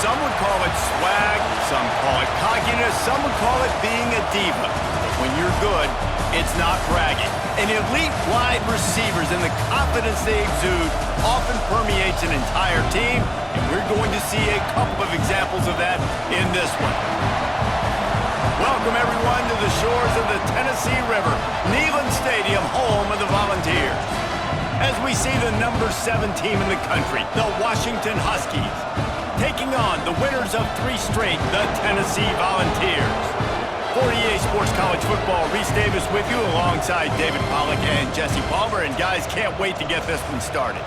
Some would call it swag, some call it cockiness, some would call it being a diva. But when you're good, it's not bragging. And elite wide receivers and the confidence they exude often permeates an entire team, and we're going to see a couple of examples of that in this one. Welcome, everyone, to the shores of the Tennessee River, Neyland Stadium, home of the Volunteers. As we see the number 7 team in the country, the Washington Huskies, taking on the winners of 3 straight, the Tennessee Volunteers. For EA Sports College Football, Reese Davis with you alongside David Pollack and Jesse Palmer. And guys, can't wait to get this one started.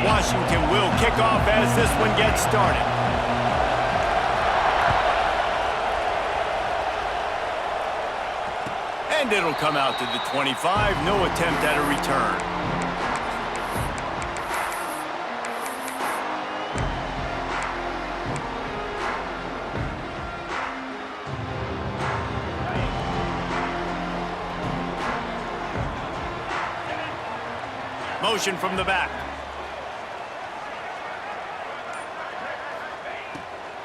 Washington will kick off as this one gets started. And it'll come out to the 25. No attempt at a return. Motion from the back.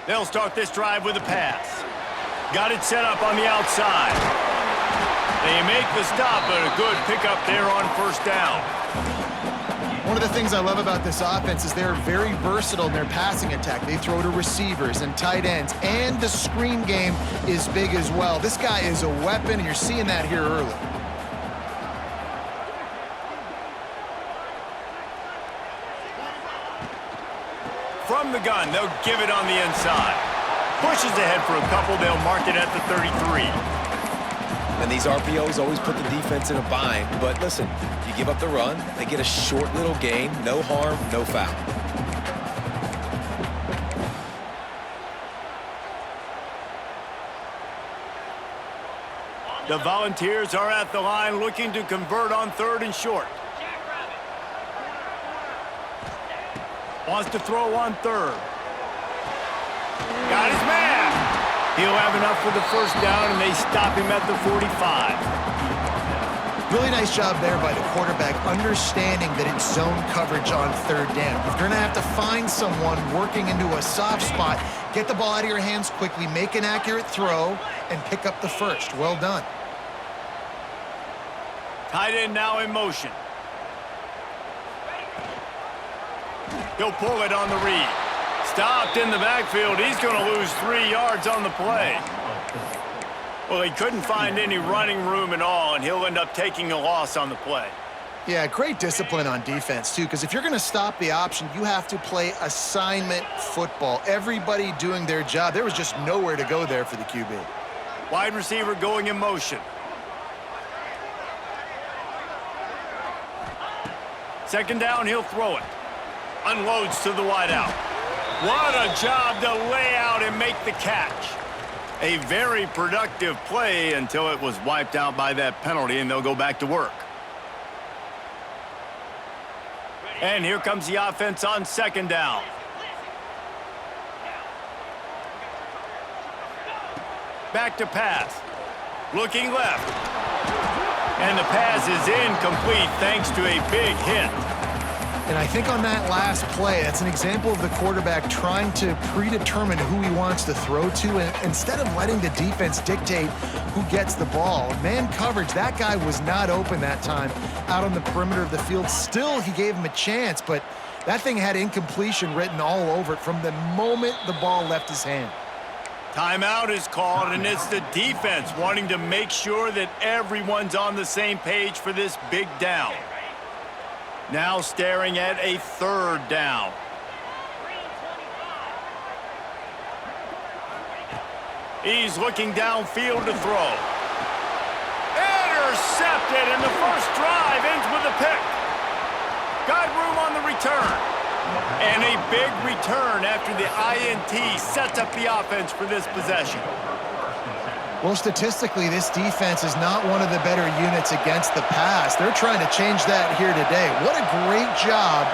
They'll start this drive with a pass. Got it set up on the outside. They make the stop, but a good pickup there on first down. One of the things I love about this offense is they're very versatile in their passing attack. They throw to receivers and tight ends, and the screen game is big as well. This guy is a weapon, and you're seeing that here early. From the gun, they'll give it on the inside. Pushes ahead for a couple, they'll mark it at the 33. And these RPOs always put the defense in a bind. But listen, you give up the run, they get a short little gain, no harm, no foul. The Volunteers are at the line looking to convert on 3rd and short. Wants to throw on 3rd. Got his man. He'll have enough for the first down, and they stop him at the 45. Really nice job there by the quarterback, understanding that it's zone coverage on 3rd down. If you're going to have to find someone working into a soft spot, get the ball out of your hands quickly, make an accurate throw, and pick up the first. Well done. Tight end now in motion. He'll pull it on the read. Stopped in the backfield. He's going to lose 3 yards on the play. Well, he couldn't find any running room at all, and he'll end up taking a loss on the play. Yeah, great discipline on defense, too, because if you're going to stop the option, you have to play assignment football. Everybody doing their job. There was just nowhere to go there for the QB. Wide receiver going in motion. Second down, he'll throw it. Unloads to the wideout. What a job to lay out and make the catch. A very productive play until it was wiped out by that penalty, and they'll go back to work. And here comes the offense on 2nd down. Back to pass. Looking left. And the pass is incomplete thanks to a big hit. And I think on that last play, that's an example of the quarterback trying to predetermine who he wants to throw to, and instead of letting the defense dictate who gets the ball. Man coverage, that guy was not open that time out on the perimeter of the field. Still, he gave him a chance, but that thing had incompletion written all over it from the moment the ball left his hand. Timeout is called, and it's the defense wanting to make sure that everyone's on the same page for this big down. Now staring at a 3rd down. He's looking downfield to throw. Intercepted, and the first drive ends with a pick. Got room on the return. And a big return after the INT sets up the offense for this possession. Well, statistically, this defense is not one of the better units against the pass. They're trying to change that here today. What a great job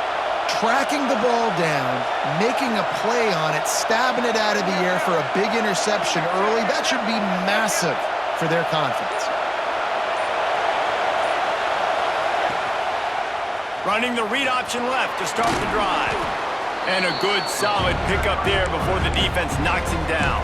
tracking the ball down, making a play on it, stabbing it out of the air for a big interception early. That should be massive for their confidence. Running the read option left to start the drive. And a good, solid pickup there before the defense knocks him down.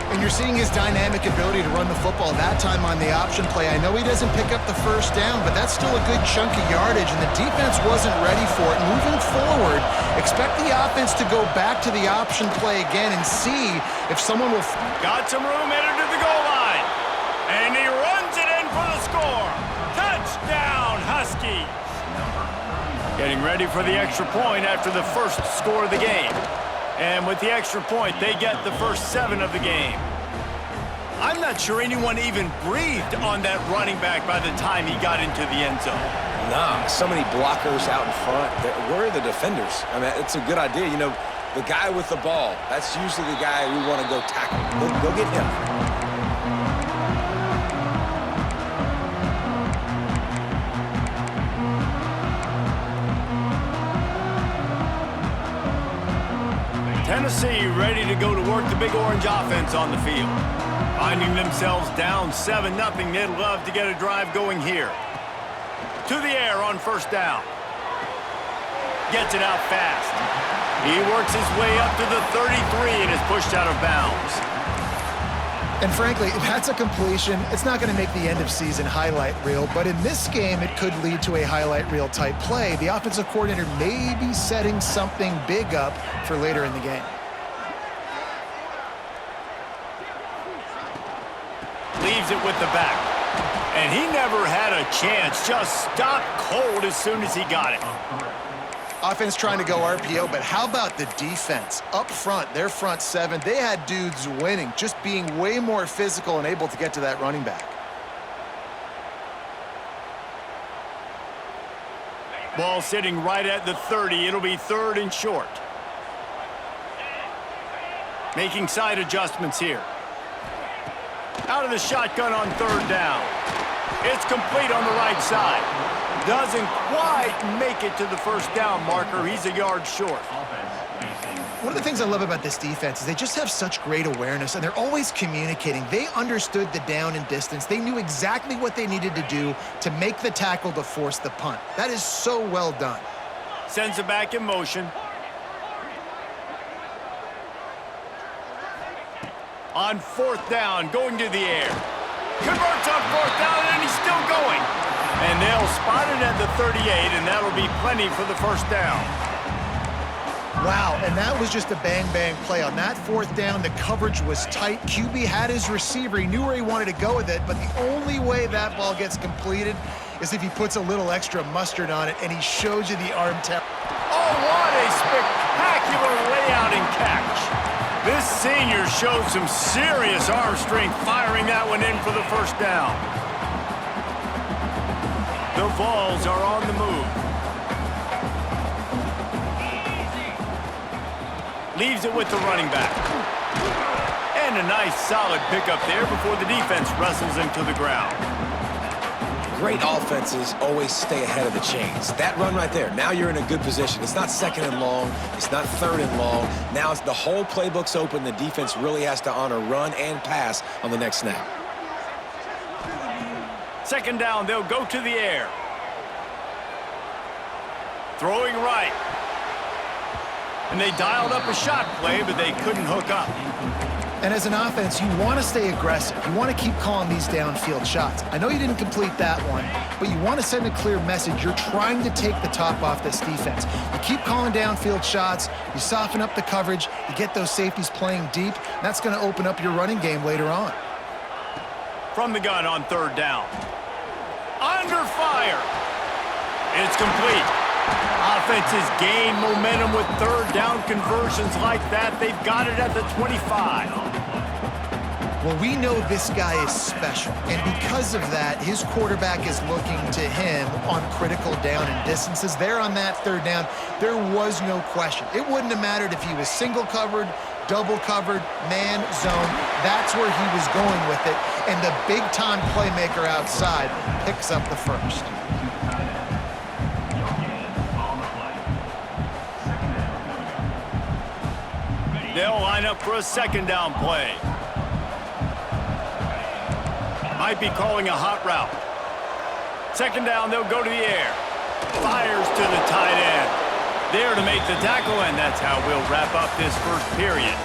And you're seeing his dynamic ability to run the football that time on the option play. I know he doesn't pick up the first down, but that's still a good chunk of yardage, and the defense wasn't ready for it. Moving forward, expect the offense to go back to the option play again and see if someone will... Got some room headed to the goal line. And he runs it in for the score. Touchdown, Huskies. Getting ready for the extra point after the first score of the game. And with the extra point, they get the first 7 of the game. I'm not sure anyone even breathed on that running back by the time he got into the end zone. Nah, so many blockers out in front. Where are the defenders? I mean, it's a good idea. You know, the guy with the ball, that's usually the guy we want to go tackle. Go get him. Tennessee ready to go to work the Big Orange offense on the field. Finding themselves down 7-0, they'd love to get a drive going here. To the air on first down. Gets it out fast. He works his way up to the 33 and is pushed out of bounds. And frankly, if that's a completion, it's not going to make the end-of-season highlight reel, but in this game, it could lead to a highlight reel type play. The offensive coordinator may be setting something big up for later in the game. Leaves it with the back. And he never had a chance. Just stopped cold as soon as he got it. Offense trying to go RPO, but how about the defense? Up front, their front 7, they had dudes winning, just being way more physical and able to get to that running back. Ball sitting right at the 30. It'll be 3rd and short. Making side adjustments here. Out of the shotgun on 3rd down. It's complete on the right side. Doesn't quite make it to the first down marker. He's a yard short. One of the things I love about this defense is they just have such great awareness, and they're always communicating. They understood the down and distance. They knew exactly what they needed to do to make the tackle to force the punt. That is so well done. Sends it back in motion. On 4th down, going to the air. Converts on 4th down, and he's still going. And they'll spot it at the 38, and that'll be plenty for the first down. Wow, and that was just a bang-bang play. On that 4th down, the coverage was tight. QB had his receiver. He knew where he wanted to go with it, but the only way that ball gets completed is if he puts a little extra mustard on it, and he shows you the arm talent. Oh, what a spectacular layout and catch. This senior showed some serious arm strength firing that one in for the first down. The Vols are on the move. Leaves it with the running back. And a nice solid pickup there before the defense wrestles him to the ground. Great offenses always stay ahead of the chains. That run right there, now you're in a good position. It's not 2nd and long. It's not 3rd and long. Now it's the whole playbook's open. The defense really has to honor run and pass on the next snap. 2nd down, they'll go to the air. Throwing right. And they dialed up a shot play, but they couldn't hook up. And as an offense, you want to stay aggressive. You want to keep calling these downfield shots. I know you didn't complete that one, but you want to send a clear message. You're trying to take the top off this defense. You keep calling downfield shots. You soften up the coverage. You get those safeties playing deep. That's going to open up your running game later on. From the gun on 3rd down. Under fire. It's complete. Offenses gain momentum with 3rd down conversions like that. They've got it at the 25. Well, we know this guy is special, and because of that, his quarterback is looking to him on critical down and distances. There on that 3rd down, there was no question. It wouldn't have mattered if he was single covered, double covered, man, zone. That's where he was going with it, and the big-time playmaker outside picks up the first. They'll line up for a second down play. Might be calling a hot route. Second down, they'll go to the air. Fires to the tight end. There to make the tackle, and that's how we'll wrap up this first period.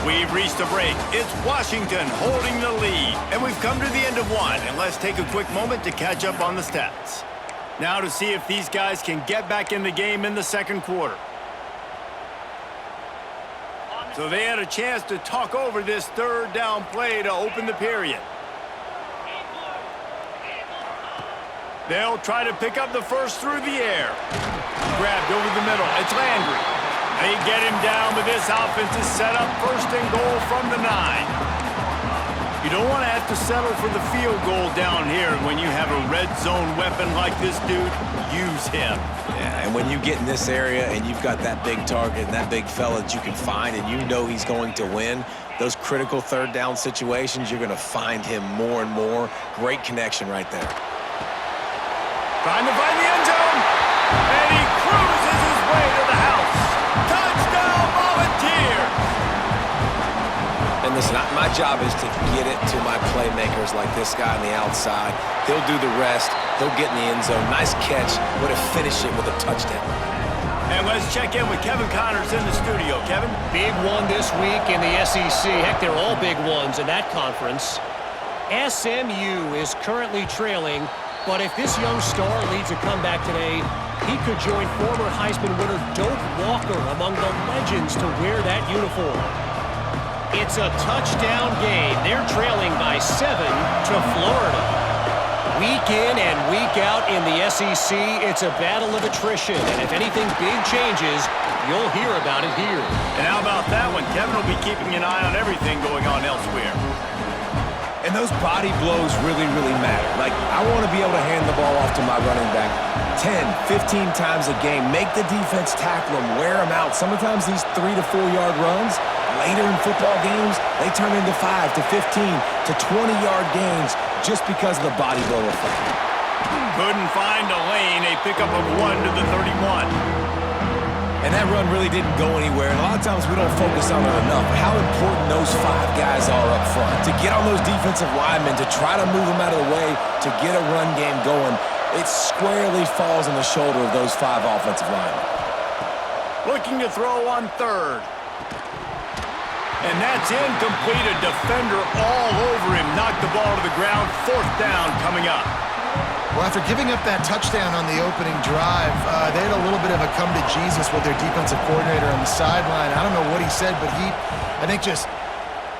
We've reached a break. It's Washington holding the lead, and we've come to the end of one. And let's take a quick moment to catch up on the stats. Now to see if these guys can get back in the game in the second quarter. So they had a chance to talk over this third down play to open the period. They'll try to pick up the first through the air. Grabbed over the middle. It's Landry. They get him down, but this offense is set up first and goal from the 9. You don't want to have to settle for the field goal down here. When you have a red zone weapon like this dude, use him. Yeah, and when you get in this area and you've got that big target and that big fella that you can find and you know he's going to win, those critical third down situations, you're going to find him more and more. Great connection right there. Trying to find the end zone, and he cruises his way to the house. Touchdown, Volunteers! And listen, my job is to get it to my playmakers like this guy on the outside. He'll do the rest. He'll get in the end zone. Nice catch. Way to finish it with a touchdown. And let's check in with Kevin Connors in the studio. Kevin? Big one this week in the SEC. Heck, they're all big ones in that conference. SMU is currently trailing, but if this young star leads a comeback today, he could join former Heisman winner Doak Walker among the legends to wear that uniform. It's a touchdown game. They're trailing by 7 to Florida. Week in and week out in the SEC, it's a battle of attrition. And if anything big changes, you'll hear about it here. And how about that one? Kevin will be keeping an eye on everything going on elsewhere. And those body blows really, really matter. Like, I want to be able to hand the ball off to my running back 10, 15 times a game. Make the defense tackle them, wear them out. Sometimes these 3 to 4 yard runs, later in football games, they turn into 5 to 15 to 20-yard gains just because of the body blow effect. Couldn't find a lane. A pickup of 1 to the 31. And that run really didn't go anywhere. And a lot of times we don't focus on it enough. How important those 5 guys are up front. To get on those defensive linemen, to try to move them out of the way, to get a run game going, it squarely falls on the shoulder of those 5 offensive linemen. Looking to throw on third. And that's incomplete. A defender all over him. Knocked the ball to the ground. Fourth down coming up. Well, after giving up that touchdown on the opening drive, they had a little bit of a come to Jesus with their defensive coordinator on the sideline. I don't know what he said, but he, I think, just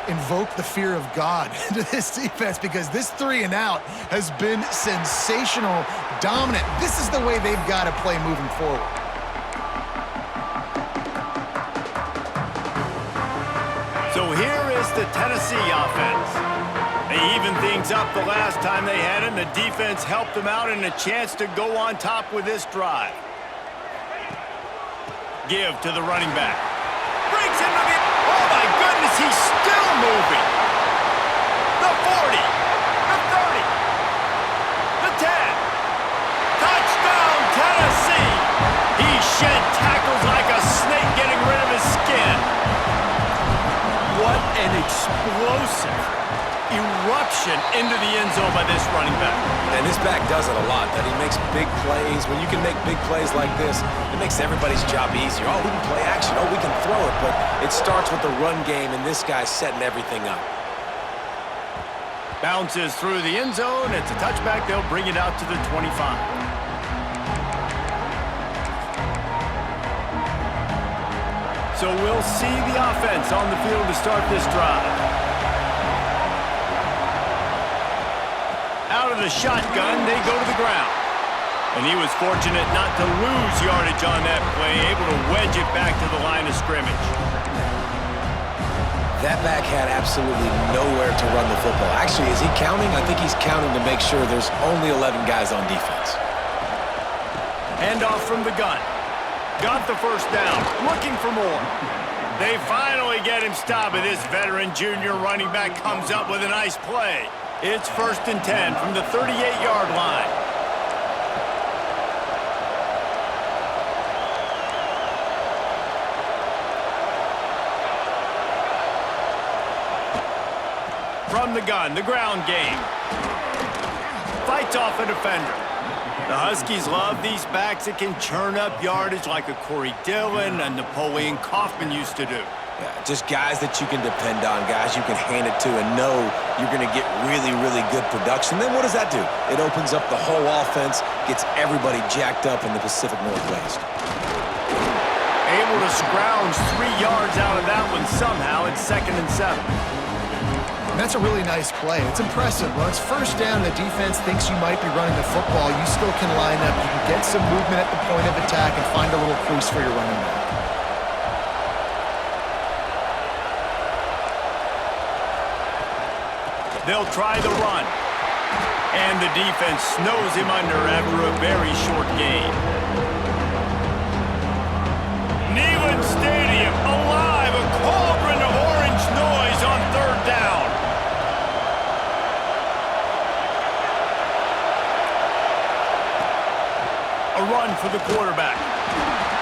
invoked the fear of God into this defense because this 3 and out has been sensational, dominant. This is the way they've got to play moving forward. So here is the Tennessee offense. They evened things up the last time they had it, and the defense helped them out and a chance to go on top with this drive. Give to the running back. Breaks into the... Oh, my goodness, he's still moving. The 40. The 30. The 10. Touchdown, Tennessee. He shed tackles like a snake getting rid of his skin. What an explosive eruption into the end zone by this running back. And this back does it a lot, that he makes big plays. When you can make big plays like this, it makes everybody's job easier. Oh, we can play action. Oh, we can throw it. But it starts with the run game, and this guy's setting everything up. Bounces through the end zone. It's a touchback. They'll bring it out to the 25. So we'll see the offense on the field to start this drive. Out of the shotgun, they go to the ground. And he was fortunate not to lose yardage on that play, able to wedge it back to the line of scrimmage. That back had absolutely nowhere to run the football. Actually, is he counting? I think he's counting to make sure there's only 11 guys on defense. Handoff from the gun. Got the first down, looking for more. They finally get him stopped, and this veteran junior running back comes up with a nice play. It's 1st and 10 from the 38-yard line. From the gun, the ground game. Fights off a defender. The Huskies love these backs that can churn up yardage like a Corey Dillon and Napoleon Kaufman used to do. Yeah, just guys that you can depend on, guys you can hand it to and know you're going to get really, really good production. Then what does that do? It opens up the whole offense, gets everybody jacked up in the Pacific Northwest. Able to scrounge 3 yards out of that one somehow. It's 2nd and 7. And that's a really nice play. It's impressive. When it's first down, the defense thinks you might be running the football. You still can line up. You can get some movement at the point of attack and find a little crease for your running back. They'll try the run. And the defense snows him under after a very short gain. Neyland Stadium alive, a cauldron of orange noise on 3rd down. A run for the quarterback.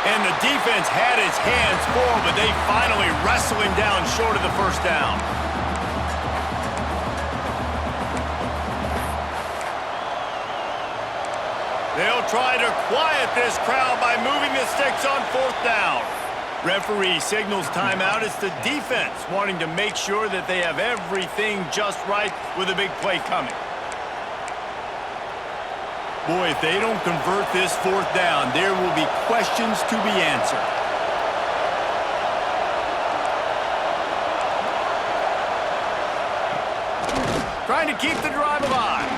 And the defense had his hands full, but they finally wrestle him down short of the 1st down. They'll try to quiet this crowd by moving the sticks on 4th down. Referee signals timeout. It's the defense wanting to make sure that they have everything just right with a big play coming. Boy, if they don't convert this 4th down, there will be questions to be answered. Trying to keep the drive alive.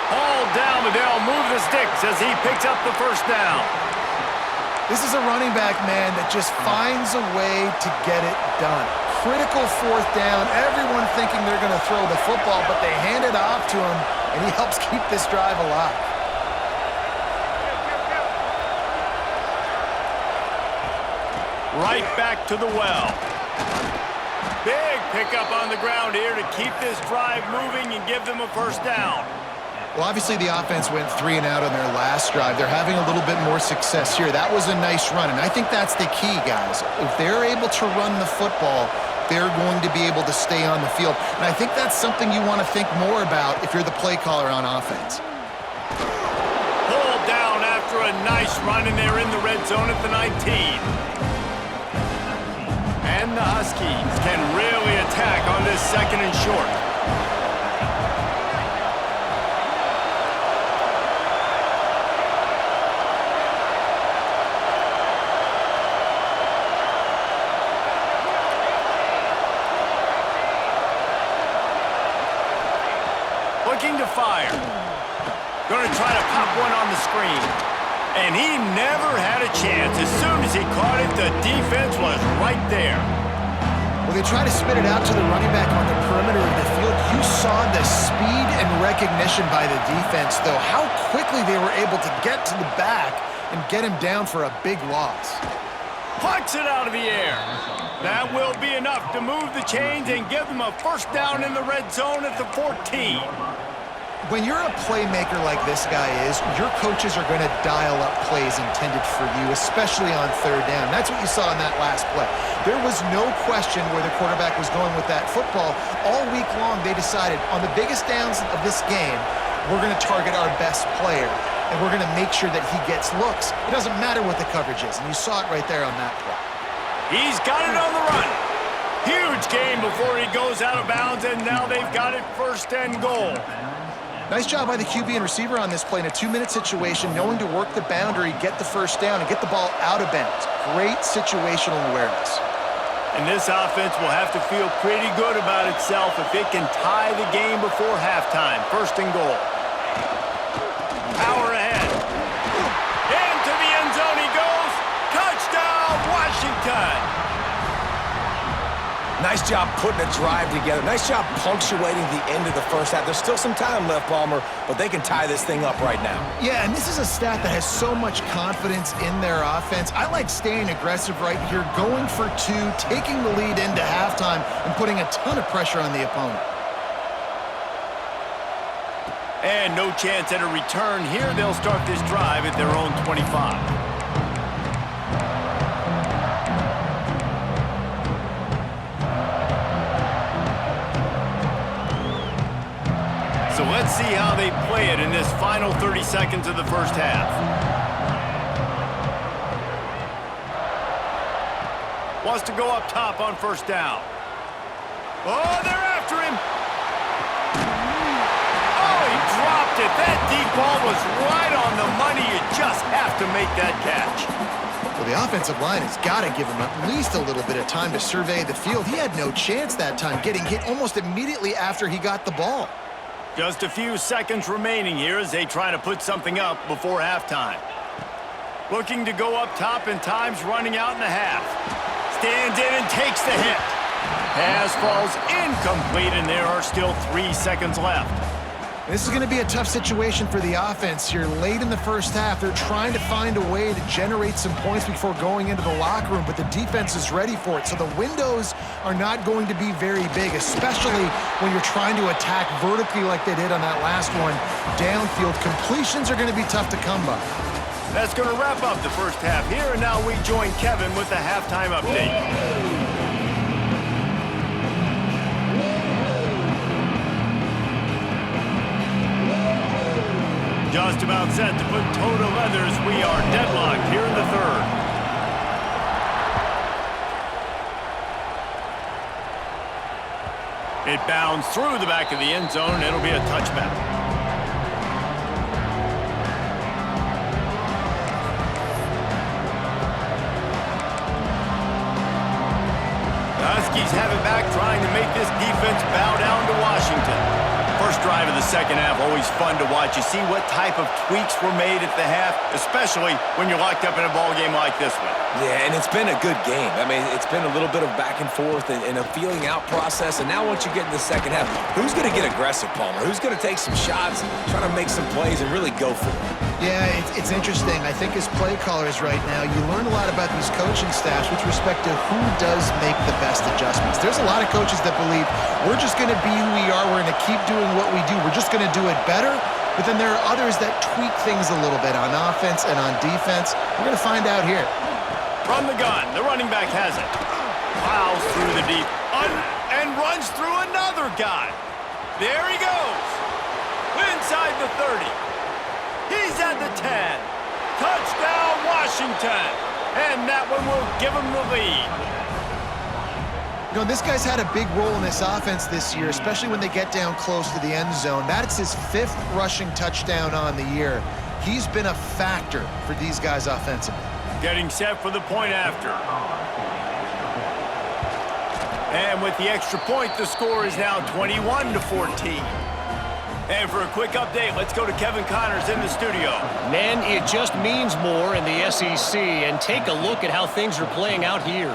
All down, but they'll move the sticks as he picks up the 1st down. This is a running back, man, that just finds a way to get it done. Critical 4th down, everyone thinking they're going to throw the football, but they hand it off to him, and he helps keep this drive alive. Right back to the well. Big pickup on the ground here to keep this drive moving and give them a 1st down. Well, obviously the offense went 3 and out on their last drive. They're having a little bit more success here. That was a nice run, and I think that's the key, guys. If they're able to run the football, they're going to be able to stay on the field. And I think that's something you want to think more about if you're the play caller on offense. Pulled down after a nice run, and they're in the red zone at the 19. And the Huskies can really attack on this 2nd and short. Looking to fire. Going to try to pop one on the screen. And he never had a chance. As soon as he caught it, the defense was right there. Well, they try to spit it out to the running back on the perimeter of the field. You saw the speed and recognition by the defense, though. How quickly they were able to get to the back and get him down for a big loss. Plucks it out of the air. That will be enough to move the chains and give them a 1st down in the red zone at the 14. When you're a playmaker like this guy is, your coaches are going to dial up plays intended for you, especially on 3rd down. That's what you saw in that last play. There was no question where the quarterback was going with that football. All week long, they decided on the biggest downs of this game, we're going to target our best player, and we're going to make sure that he gets looks. It doesn't matter what the coverage is, and you saw it right there on that play. He's got it on the run. Huge gain before he goes out of bounds, and now they've got it 1st and goal. Nice job by the QB and receiver on this play in a 2-minute situation, knowing to work the boundary, get the 1st down, and get the ball out of bounds. Great situational awareness. And this offense will have to feel pretty good about itself if it can tie the game before halftime. 1st and goal. Power ahead. Into the end zone he goes. Touchdown, Washington. Nice job putting a drive together. Nice job punctuating the end of the 1st half. There's still some time left, Palmer, but they can tie this thing up right now. Yeah, and this is a stat that has so much confidence in their offense. I like staying aggressive right here, going for 2, taking the lead into halftime, and putting a ton of pressure on the opponent. And no chance at a return here. They'll start this drive at their own 25. So let's see how they play it in this final 30 seconds of the first half. Wants to go up top on first down. Oh, they're after him. Oh, he dropped it. That deep ball was right on the money. You just have to make that catch. Well, the offensive line has got to give him at least a little bit of time to survey the field. He had no chance that time, getting hit almost immediately after he got the ball. Just a few seconds remaining here as they try to put something up before halftime. Looking to go up top, and time's running out in the half. Stands in and takes the hit. Pass falls incomplete, and there are still 3 seconds left. This is going to be a tough situation for the offense here. Late in the first half, they're trying to find a way to generate some points before going into the locker room, but the defense is ready for it. So the windows are not going to be very big, especially when you're trying to attack vertically like they did on that last one. Downfield completions are going to be tough to come by. That's going to wrap up the first half here, and now we join Kevin with the halftime update. Just about set to put toe to leather as we are deadlocked here in the third. It bounds through the back of the end zone, and it'll be a touchback. The Huskies have it back, trying to make this defense bow down to Washington. First drive of the second half, always fun to watch. You see what type of tweaks were made at the half, especially when you're locked up in a ball game like this one. Yeah, and it's been a good game. I mean, it's been a little bit of back and forth and a feeling out process. And now once you get in the second half, who's going to get aggressive, Palmer? Who's going to take some shots, try to make some plays, and really go for it? Yeah, it's interesting. I think as play callers right now, you learn a lot about these coaching staffs with respect to who does make the best adjustments. There's a lot of coaches that believe we're just going to be who we are. We're going to keep doing what we do. We're just going to do it better. But then there are others that tweak things a little bit on offense and on defense. We're going to find out here. From the gun, the running back has it. Plows through the deep and runs through another guy. There he goes. Inside the 30. He's at the 10. Touchdown, Washington. And that one will give him the lead. You know, this guy's had a big role in this offense this year, especially when they get down close to the end zone. That's his 5th rushing touchdown on the year. He's been a factor for these guys offensively. Getting set for the point after. And with the extra point, the score is now 21-14. And for a quick update, let's go to Kevin Connors in the studio. Man, it just means more in the SEC, and take a look at how things are playing out here.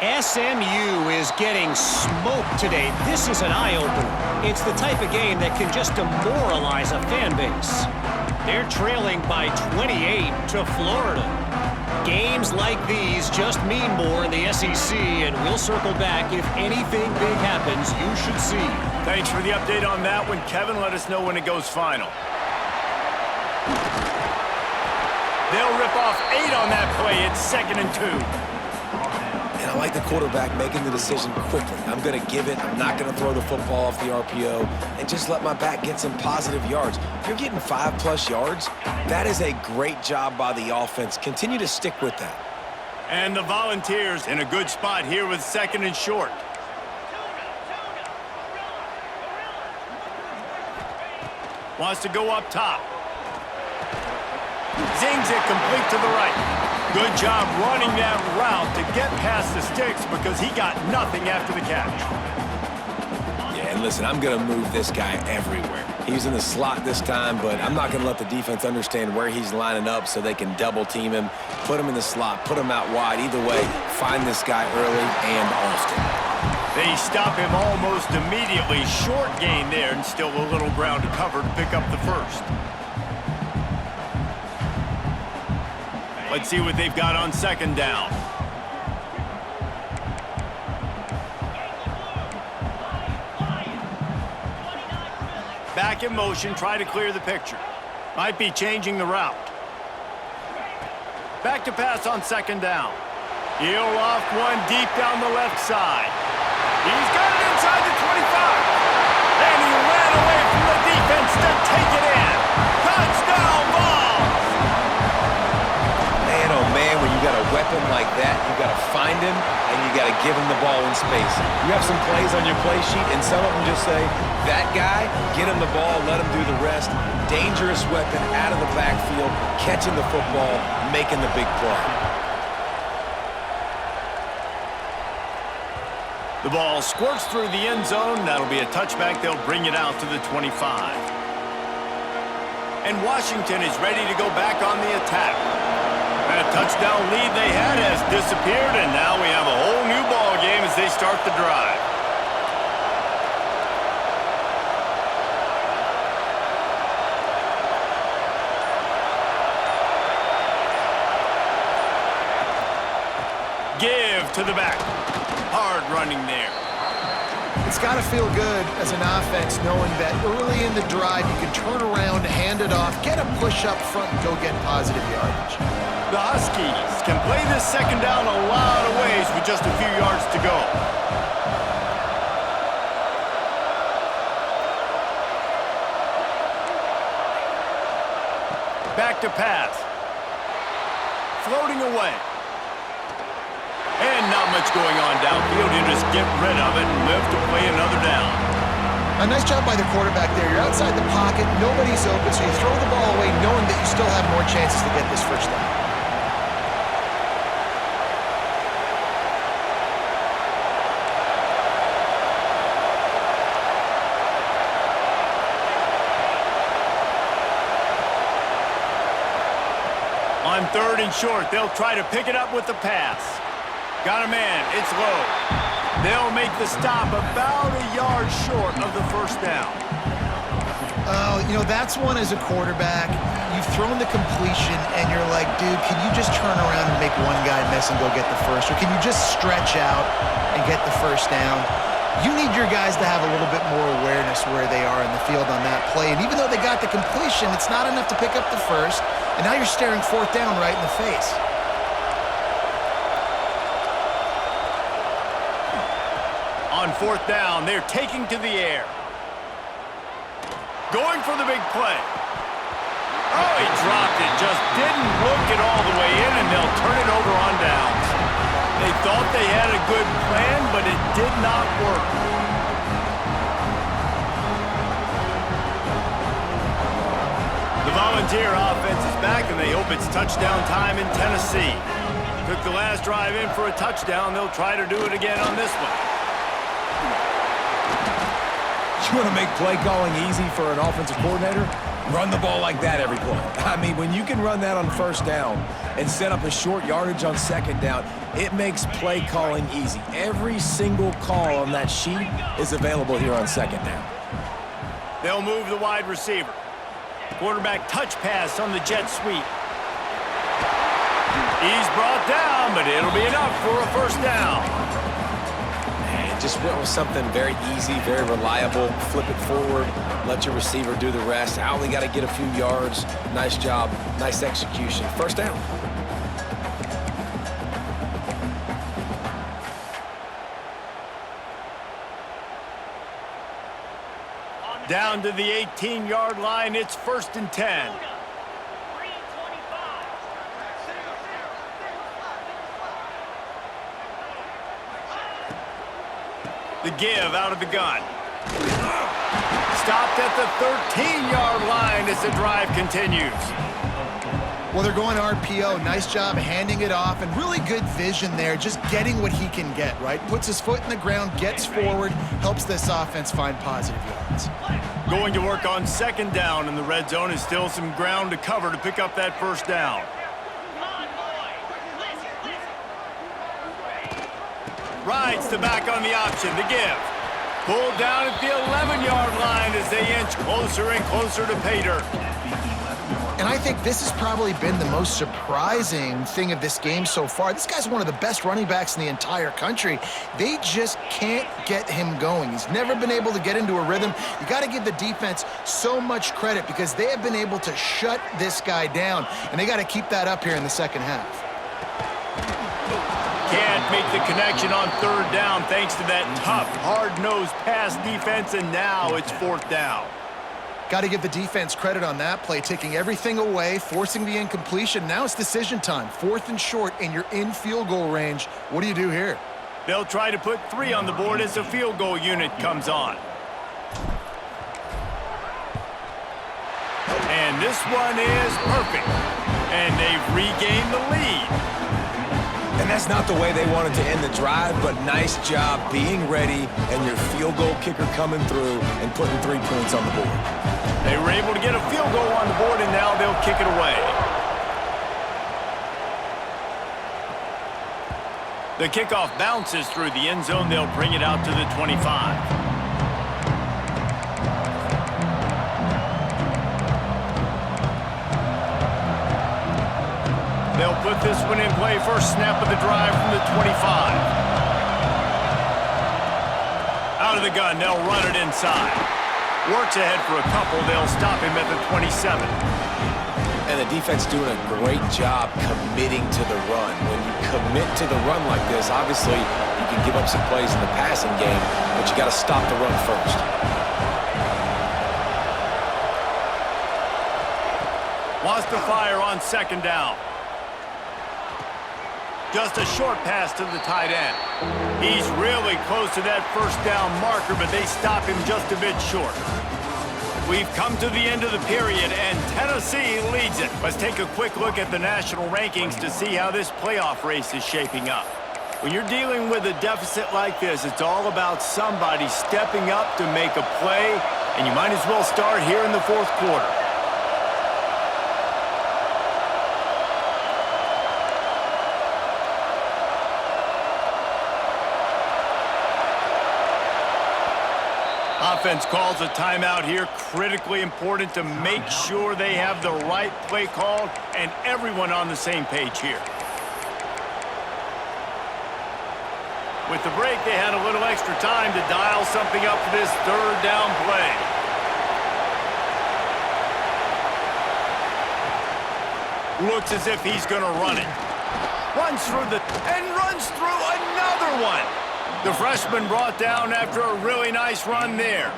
SMU is getting smoked today. This is an eye-opener. It's the type of game that can just demoralize a fan base. They're trailing by 28 to Florida. Games like these just mean more in the SEC, and we'll circle back. If anything big happens, you should see. Thanks for the update on that one, Kevin. Let us know when it goes final. They'll rip off 8 on that play. It's 2nd and 2. And I like the quarterback making the decision quickly. I'm going to give it. I'm not going to throw the football off the RPO and just let my back get some positive yards. You're getting 5+ yards. That is a great job by the offense. Continue to stick with that. And the Volunteers in a good spot here with 2nd and short. Wants to go up top. Zings it complete to the right. Good job running that route to get past the sticks because he got nothing after the catch. Yeah, and listen, I'm going to move this guy everywhere. He's in the slot this time, but I'm not going to let the defense understand where he's lining up so they can double team him, put him in the slot, put him out wide. Either way, find this guy early and often. They stop him almost immediately. Short gain there, and still a little ground to cover to pick up the first. Let's see what they've got on 2nd down. Back in motion, try to clear the picture. Might be changing the route. Back to pass on 2nd down. He'll loft one deep down the left side. He's got it inside the 25. And he ran away from the defense. weapon like that, you got to find him and you got to give him the ball in space. You have some plays on your play sheet, and some of them just say, that guy, get him the ball, let him do the rest. Dangerous weapon out of the backfield, catching the football, making the big play. The ball squirts through the end zone. That'll be a touchback. They'll bring it out to the 25. And Washington is ready to go back on the attack. That touchdown lead they had has disappeared, and now we have a whole new ball game as they start the drive. Give to the back. Hard running there. It's got to feel good as an offense knowing that early in the drive you can turn around, hand it off, get a push up front, and go get positive yardage. The Huskies can play this second down a lot of ways with just a few yards to go. Back to pass. Floating away. And not much going on downfield. You just get rid of it and live to play another down. A nice job by the quarterback there. You're outside the pocket, nobody's open, so you throw the ball away knowing that you still have more chances to get this first down. On 3rd and short, they'll try to pick it up with the pass. Got a man, it's low. They'll make the stop about a yard short of the first down. Oh, you know, that's one as a quarterback. You've thrown the completion, and you're like, dude, can you just turn around and make one guy miss and go get the first? Or can you just stretch out and get the first down? You need your guys to have a little bit more awareness where they are in the field on that play. And even though they got the completion, it's not enough to pick up the first. And now you're staring 4th down right in the face. On 4th down, they're taking to the air. Going for the big play. Oh, he dropped it. Just didn't look it all the way in, and they'll turn it over on downs. They thought they had a good plan, but it did not work. The Volunteer offense is back, and they hope it's touchdown time in Tennessee. Took the last drive in for a touchdown. They'll try to do it again on this one. You want to make play calling easy for an offensive coordinator? Run the ball like that every play. I mean, when you can run that on 1st down and set up a short yardage on 2nd down, it makes play calling easy. Every single call on that sheet is available here on 2nd down. They'll move the wide receiver. Quarterback touch pass on the jet sweep. He's brought down, but it'll be enough for a first down. Just went with something very easy, very reliable. Flip it forward, let your receiver do the rest. I only got to get a few yards. Nice job, nice execution. First down. Down to the 18-yard line, it's 1st and 10. The give out of the gun. Stopped at the 13-yard line as the drive continues. Well, they're going RPO. Nice job handing it off, and really good vision there, just getting what he can get, right? Puts his foot in the ground, gets forward, helps this offense find positive yards. Going to work on 2nd down, and the red zone is still some ground to cover to pick up that first down. Rides the back on the option, the give. Pulled down at the 11-yard line as they inch closer and closer to pay dirt. And I think this has probably been the most surprising thing of this game so far. This guy's one of the best running backs in the entire country. They just can't get him going. He's never been able to get into a rhythm. You got to give the defense so much credit because they have been able to shut this guy down, and they got to keep that up here in the second half. Can't make the connection on 3rd down thanks to that tough, hard-nosed pass defense, and now it's 4th down. Got to give the defense credit on that play, taking everything away, forcing the incompletion. Now it's decision time. 4th and short, and you're in field goal range. What do you do here? They'll try to put 3 on the board as the field goal unit comes on. And this one is perfect. And they've regained the lead. And that's not the way they wanted to end the drive, but nice job being ready and your field goal kicker coming through and putting 3 points on the board. They were able to get a field goal on the board, and now they'll kick it away. The kickoff bounces through the end zone. They'll bring it out to the 25. They'll put this one in play. First snap of the drive from the 25. Out of the gun, they'll run it inside. Works ahead for a couple. They'll stop him at the 27. And the defense doing a great job committing to the run. When you commit to the run like this, obviously you can give up some plays in the passing game, but you got to stop the run first. Wants to fire on 2nd down. Just a short pass to the tight end. He's really close to that 1st down marker, but they stop him just a bit short. We've come to the end of the period, and Tennessee leads it. Let's take a quick look at the national rankings to see how this playoff race is shaping up. When you're dealing with a deficit like this, it's all about somebody stepping up to make a play, and you might as well start here in the 4th quarter. Offense calls a timeout here. Critically important to make sure they have the right play called and everyone on the same page here. With the break, they had a little extra time to dial something up for this 3rd down play. Looks as if he's going to run it. Runs through and runs through another one. The freshman brought down after a really nice run there.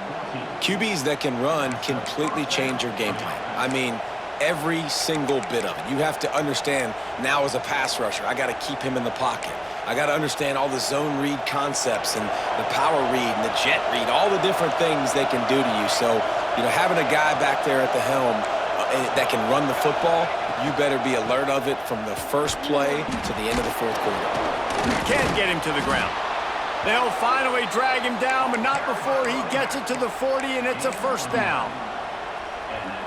QBs that can run completely change your game plan. I mean, every single bit of it. You have to understand now as a pass rusher, I got to keep him in the pocket. I got to understand all the zone read concepts and the power read and the jet read, all the different things they can do to you. So, having a guy back there at the helm that can run the football, you better be alert of it from the first play to the end of the 4th quarter. Can't get him to the ground. They'll finally drag him down, but not before he gets it to the 40, and it's a 1st down.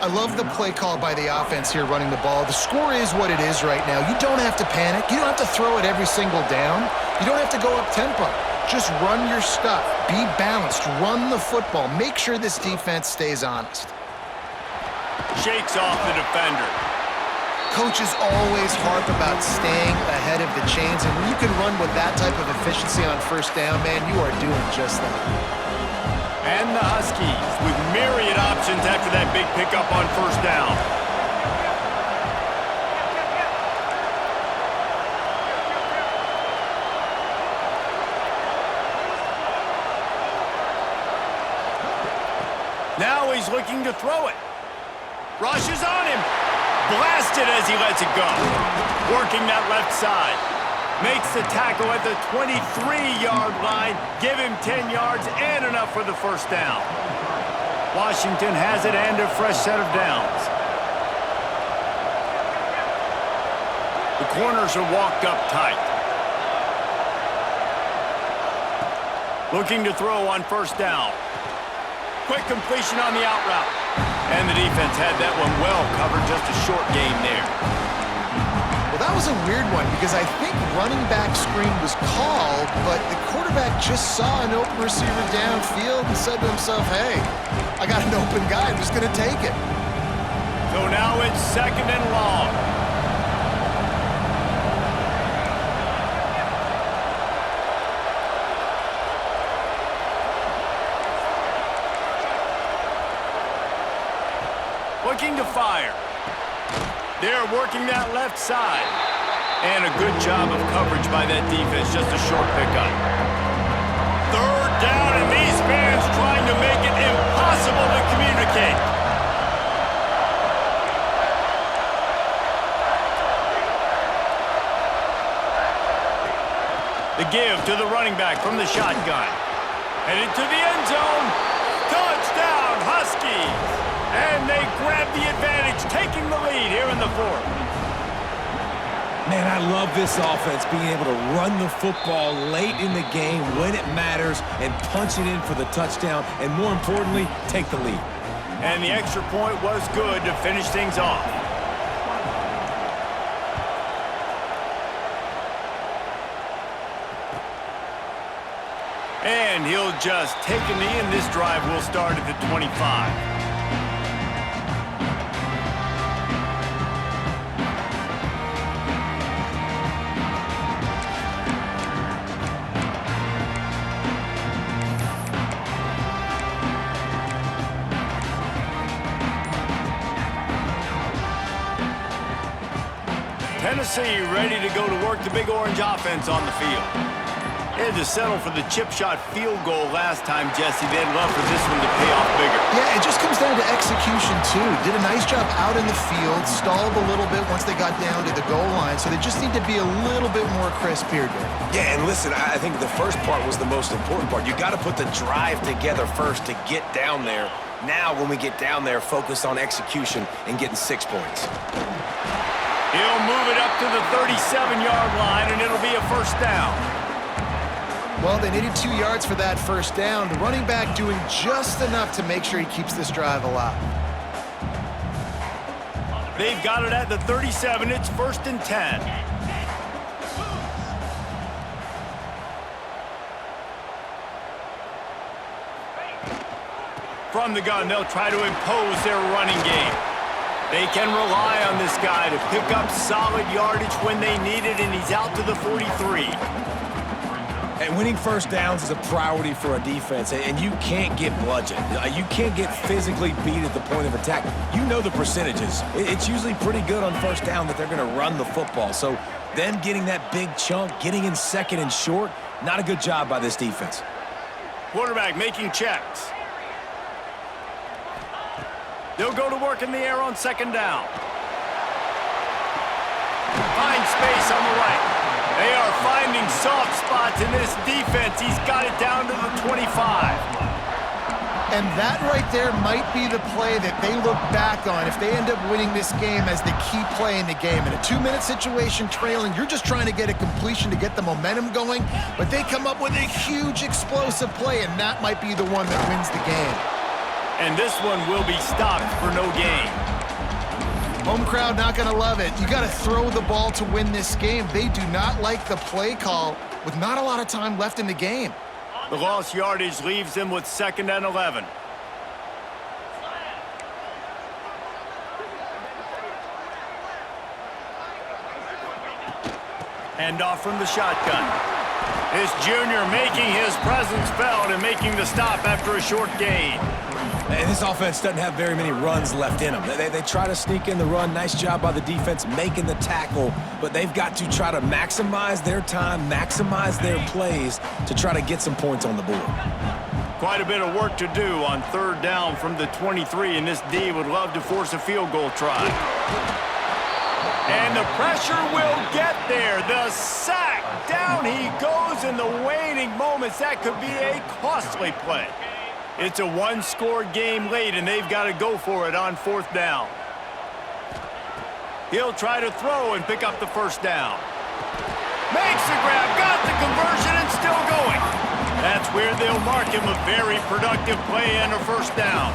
I love the play call by the offense here running the ball. The score is what it is right now. You don't have to panic. You don't have to throw it every single down. You don't have to go up tempo. Just run your stuff. Be balanced. Run the football. Make sure this defense stays honest. Shakes off the defender. Coaches always harp about staying ahead of the chains, and when you can run with that type of efficiency on 1st down, man, you are doing just that. And the Huskies with myriad options after that big pickup on 1st down. Now he's looking to throw it. Rushes on him. Blasted as he lets it go. Working that left side. Makes the tackle at the 23-yard line. Give him 10 yards and enough for the 1st down. Washington has it and a fresh set of downs. The corners are walked up tight. Looking to throw on 1st down. Quick completion on the out route. And the defense had that one well covered, just a short game there. Well, that was a weird one because I think running back screen was called, but the quarterback just saw an open receiver downfield and said to himself, hey, I got an open guy, I'm just going to take it. So now it's 2nd and long. Looking to fire. They're working that left side. And a good job of coverage by that defense, just a short pickup. 3rd down, and these fans trying to make it impossible to communicate. give to the running back from the shotgun. Headed to the end zone. Touchdown, Huskies! And they grab the advantage, taking the lead here in the fourth. Man, I love this offense, being able to run the football late in the game when it matters and punch it in for the touchdown, and more importantly, take the lead. And the extra point was good to finish things off. And he'll just take a knee, and this drive will start at the 25. Tennessee ready to go to work the Big Orange offense on the field. They had to settle for the chip shot field goal last time, Jesse. They'd love for this one to pay off bigger. Yeah, it just comes down to execution, too. Did a nice job out in the field, stalled a little bit once they got down to the goal line, so they just need to be a little bit more crisp here, Dave. Yeah, and listen, I think the first part was the most important part. You got to put the drive together first to get down there. Now, when we get down there, focus on execution and getting 6 points. He'll move it up to the 37-yard line, and it'll be a first down. Well, they needed 2 yards for that first down. The running back doing just enough to make sure he keeps this drive alive. They've got it at the 37. It's 1st and 10. From the gun, they'll try to impose their running game. They can rely on this guy to pick up solid yardage when they need it, and he's out to the 43. And winning first downs is a priority for a defense, and you can't get bludgeoned. You can't get physically beat at the point of attack. You know the percentages. It's usually pretty good on first down that they're going to run the football. So them getting that big chunk, getting in second and short, not a good job by this defense. Quarterback making checks. They'll go to work in the air on second down. Find space on the right. They are finding soft spots in this defense. He's got it down to the 25. And that right there might be the play that they look back on if they end up winning this game as the key play in the game. In a 2-minute situation trailing, you're just trying to get a completion to get the momentum going, but they come up with a huge explosive play, and that might be the one that wins the game. And this one will be stopped for no gain. Home crowd not going to love it. You got to throw the ball to win this game. They do not like the play call with not a lot of time left in the game. The lost yardage leaves them with 2nd and 11. Hand off from the shotgun. This junior making his presence felt and making the stop after a short gain. And this offense doesn't have very many runs left in them. They try to sneak in the run. Nice job by the defense making the tackle, but they've got to try to maximize their time, maximize their plays to try to get some points on the board. Quite a bit of work to do on 3rd down from the 23, and this D would love to force a field goal try. And the pressure will get there. The sack. Down he goes in the waning moments. That could be a costly play. It's a one-score game late, and they've got to go for it on 4th down. He'll try to throw and pick up the first down. Makes the grab, got the conversion, and still going. That's where they'll mark him a very productive play and a first down.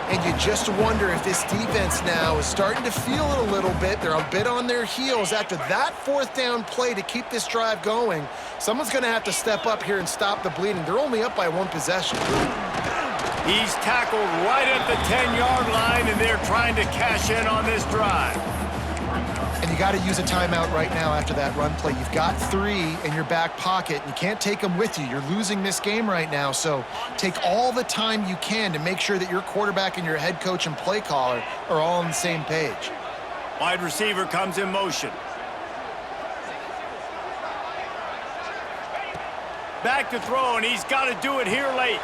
And you just wonder if this defense now is starting to feel it a little bit. They're a bit on their heels after that 4th down play to keep this drive going. Someone's going to have to step up here and stop the bleeding. They're only up by 1 possession. He's tackled right at the 10-yard line, and they're trying to cash in on this drive. And you got to use a timeout right now after that run play. You've got 3 in your back pocket. You can't take them with you. You're losing this game right now, so take all the time you can to make sure that your quarterback and your head coach and play caller are all on the same page. Wide receiver comes in motion. Back to throw, and he's got to do it here late.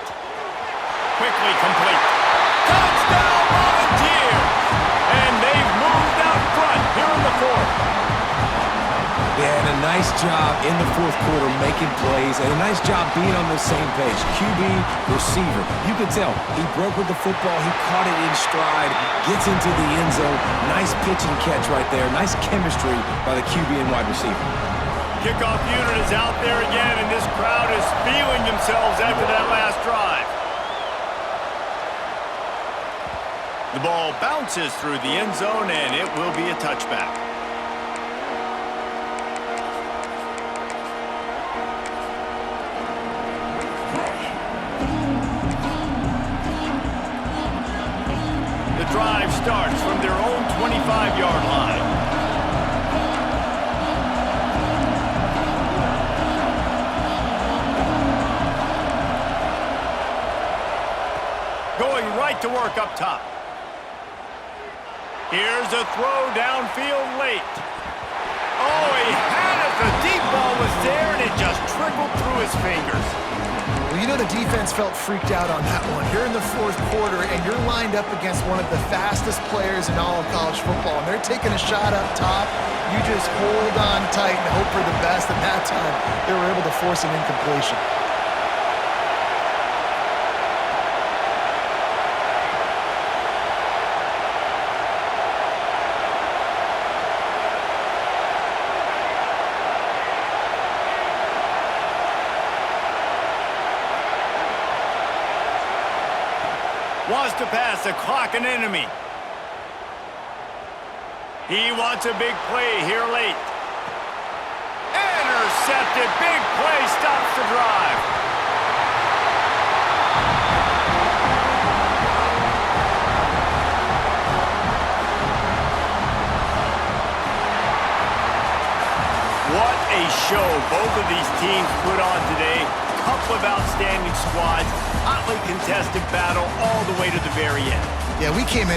Quickly complete. Touchdown, Volunteers! And they've moved out front here in the 4th. They had a nice job in the fourth quarter making plays and a nice job being on the same page. QB, receiver. You could tell he broke with the football. He caught it in stride, gets into the end zone. Nice pitch and catch right there. Nice chemistry by the QB and wide receiver. Kickoff unit is out there again, and this crowd is feeling themselves after that last drive. The ball bounces through the end zone, and it will be a touchback. The drive starts from their own 25-yard line. Going right to work up top. Here's a throw downfield late. Oh, he had it. The deep ball was there, and it just trickled through his fingers. Well, you know the defense felt freaked out on that one. You're in the fourth quarter, and you're lined up against one of the fastest players in all of college football, and they're taking a shot up top. You just hold on tight and hope for the best, and that time they were able to force an incompletion. Wants to pass the clock an enemy. He wants a big play here late. Intercepted. Big play stops the drive. What a show both of these teams put on today. Couple of outstanding squads, hotly contested battle all the way to the very end. Yeah, we came in